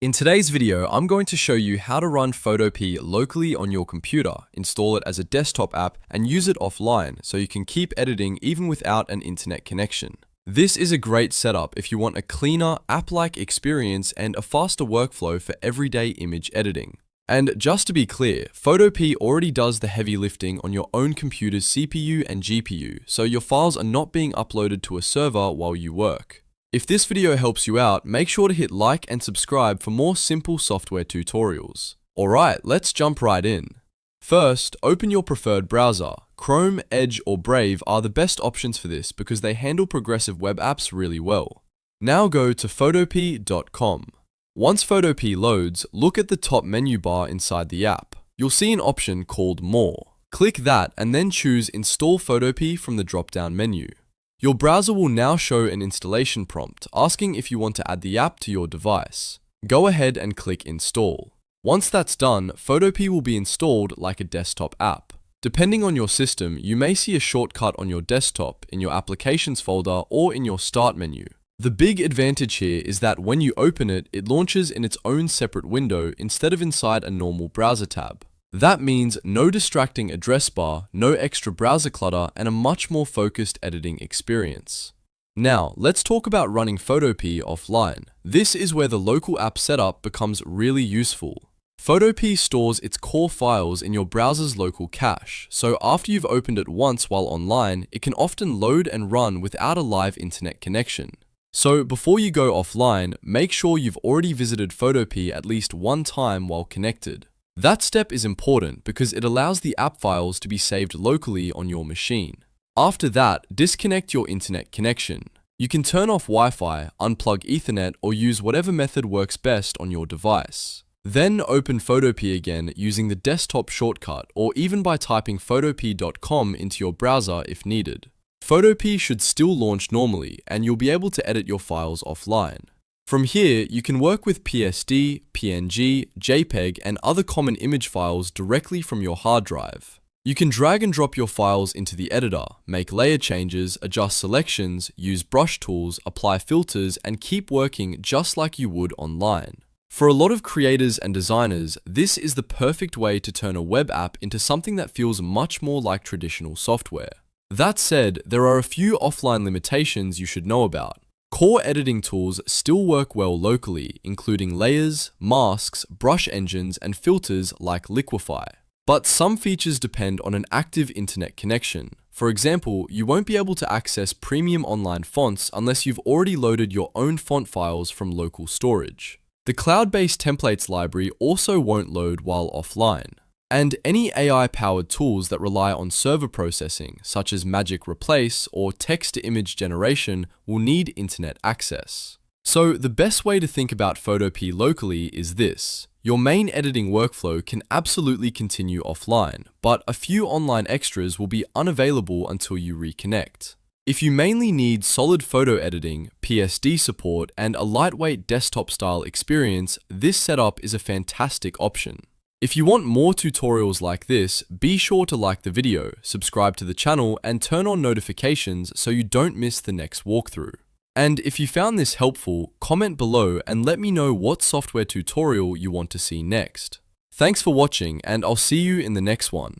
In today's video, I'm going to show you how to run Photopea locally on your computer, install it as a desktop app, and use it offline so you can keep editing even without an internet connection. This is a great setup if you want a cleaner, app-like experience and a faster workflow for everyday image editing. And just to be clear, Photopea already does the heavy lifting on your own computer's CPU and GPU, so your files are not being uploaded to a server while you work. If this video helps you out, make sure to hit like and subscribe for more simple software tutorials. Alright, let's jump right in. First, open your preferred browser. Chrome, Edge, or Brave are the best options for this because they handle progressive web apps really well. Now go to photopea.com. Once Photopea loads, look at the top menu bar inside the app. You'll see an option called More. Click that and then choose Install Photopea from the drop-down menu. Your browser will now show an installation prompt asking if you want to add the app to your device. Go ahead and click Install. Once that's done, Photopea will be installed like a desktop app. Depending on your system, you may see a shortcut on your desktop, in your Applications folder, or in your Start menu. The big advantage here is that when you open it, it launches in its own separate window instead of inside a normal browser tab. That means no distracting address bar, no extra browser clutter, and a much more focused editing experience. Now, let's talk about running Photopea offline. This is where the local app setup becomes really useful. Photopea stores its core files in your browser's local cache, so after you've opened it once while online, it can often load and run without a live internet connection. So before you go offline, make sure you've already visited Photopea at least one time while connected. That step is important because it allows the app files to be saved locally on your machine. After that, disconnect your internet connection. You can turn off Wi-Fi, unplug Ethernet, or use whatever method works best on your device. Then open Photopea again using the desktop shortcut or even by typing photopea.com into your browser if needed. Photopea should still launch normally and you'll be able to edit your files offline. From here, you can work with PSD, PNG, JPG, and other common image files directly from your hard drive. You can drag and drop your files into the editor, make layer changes, adjust selections, use brush tools, apply filters, and keep working just like you would online. For a lot of creators and designers, this is the perfect way to turn a web app into something that feels much more like traditional software. That said, there are a few offline limitations you should know about. Core editing tools still work well locally, including layers, masks, brush engines, and filters like Liquify. But some features depend on an active internet connection. For example, you won't be able to access premium online fonts unless you've already loaded your own font files from local storage. The cloud-based templates library also won't load while offline. And any AI-powered tools that rely on server processing, such as Magic Replace or text-to-image generation, will need internet access. So the best way to think about Photopea locally is this. Your main editing workflow can absolutely continue offline, but a few online extras will be unavailable until you reconnect. If you mainly need solid photo editing, PSD support, and a lightweight desktop-style experience, this setup is a fantastic option. If you want more tutorials like this, be sure to like the video, subscribe to the channel, and turn on notifications so you don't miss the next walkthrough. And if you found this helpful, comment below and let me know what software tutorial you want to see next. Thanks for watching, and I'll see you in the next one.